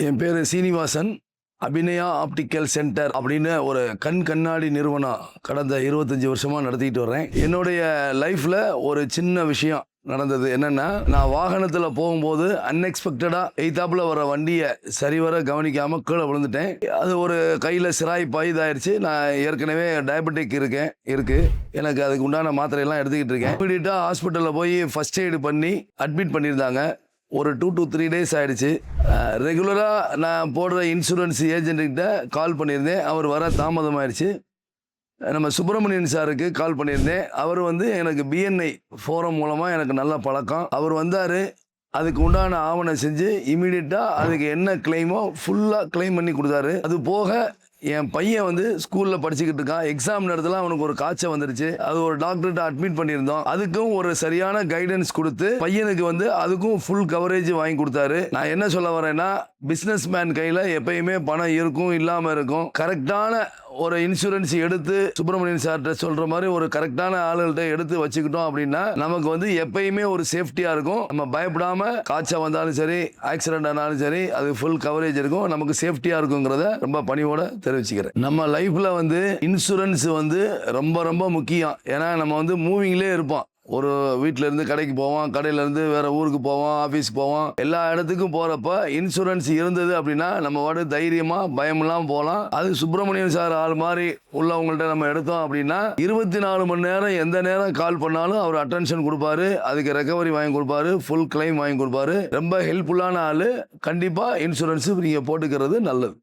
என் பேரு Srinivasan. Abhinaya optical centre அப்படின்னு ஒரு கண்ணாடி நிறுவனம் கடந்த 25 வருஷமா நடத்திட்டு வர்றேன். என்னுடைய லைஃப்ல ஒரு சின்ன விஷயம் நடந்தது. என்னன்னா, நான் வாகனத்துல போகும்போது அன்எக்ஸ்பெக்டடா எய்தாப்புல வர வண்டியை சரிவர கவனிக்காம கீழே விழுந்துட்டேன். அது ஒரு கையில சிராய்ப்பாய் இதாயிருச்சு. நான் ஏற்கனவே டயபெட்டிக் இருக்கு. எனக்கு அதுக்கு உண்டான மாத்திரையெல்லாம் எடுத்துக்கிட்டு இருக்கேன். இமீடியட்டா ஹாஸ்பிட்டல்ல போய் ஃபர்ஸ்ட் எய்டு பண்ணி அட்மிட் பண்ணியிருந்தாங்க. ஒரு 2 to 3 டேஸ் ஆகிடுச்சு. ரெகுலராக நான் போடுற இன்சூரன்ஸ் ஏஜென்ட்கிட்ட கால் பண்ணியிருந்தேன். அவர் வர தாமதமாகிடுச்சு. நம்ம சுப்பிரமணியன் சாருக்கு கால் பண்ணியிருந்தேன். அவர் எனக்கு பிஎன்ஐ ஃபோரம் மூலமாக எனக்கு நல்ல பழக்கம். அவர் வந்தார். அதுக்கு உண்டான ஆவணம் செஞ்சு இமீடியட்டாக அதுக்கு என்ன கிளைமோ ஃபுல்லாக கிளைம் பண்ணி கொடுத்தாரு. அது போக என் பையன் ஸ்கூலில் படிச்சுக்கிட்டு இருக்கான். எக்ஸாம் நேரத்தில் அவனுக்கு ஒரு காய்ச்சல் வந்துருச்சு. அது ஒரு டாக்டர்கிட்ட அட்மிட் பண்ணியிருந்தோம். அதுக்கும் ஒரு சரியான கைடன்ஸ் கொடுத்து பையனுக்கு அதுக்கும் ஃபுல் கவரேஜ் வாங்கி கொடுத்தாரு. நான் என்ன சொல்ல வரேன்னா, பிஸ்னஸ் மேன் கையில் எப்பயுமே பணம் இருக்கும், இல்லாமல் இருக்கும். கரெக்டான ஒரு இன்சூரன்ஸ் எடுத்து சுப்பிரமணியன் சார்கிட்ட சொல்ற மாதிரி ஒரு கரெக்டான ஆளுகள்கிட்ட எடுத்து வச்சுக்கிட்டோம் அப்படின்னா நமக்கு எப்பயுமே ஒரு சேஃப்டியா இருக்கும். நம்ம பயப்படாம காய்ச்சல் வந்தாலும் சரி, ஆக்சிடென்ட் ஆனாலும் சரி, அது ஃபுல் கவரேஜ் இருக்கும். நமக்கு சேஃப்டியா இருக்குங்கிறத ரொம்ப பணிவோட தெரிவிச்சுக்கிறேன். நம்ம லைஃப்ல இன்சூரன்ஸ் ரொம்ப ரொம்ப முக்கியம். ஏன்னா நம்ம மூவிங்லேயே இருப்போம். ஒரு வீட்டில இருந்து கடைக்கு போவோம், கடையில இருந்து வேற ஊருக்கு போவோம், ஆஃபீஸ்க்கு போவோம். எல்லா இடத்துக்கும் போறப்ப இன்சூரன்ஸ் இருந்தது அப்படின்னா நம்ம தைரியமா பயமெல்லாம் போகலாம். அது சுப்பிரமணியன் சார் ஆள் மாதிரி உள்ளவங்கள்ட்ட நம்ம எடுத்தோம் அப்படின்னா 24 மணி நேரம் எந்த நேரம் கால் பண்ணாலும் அவர் அட்டென்ஷன் கொடுப்பாரு. அதுக்கு ரெக்கவரி வாங்கி கொடுப்பாரு, ஃபுல் கிளைம் வாங்கி கொடுப்பாரு. ரொம்ப ஹெல்ப்ஃபுல்லான ஆளு. கண்டிப்பா இன்சூரன்ஸ் நீங்க போட்டுக்கிறது நல்லது.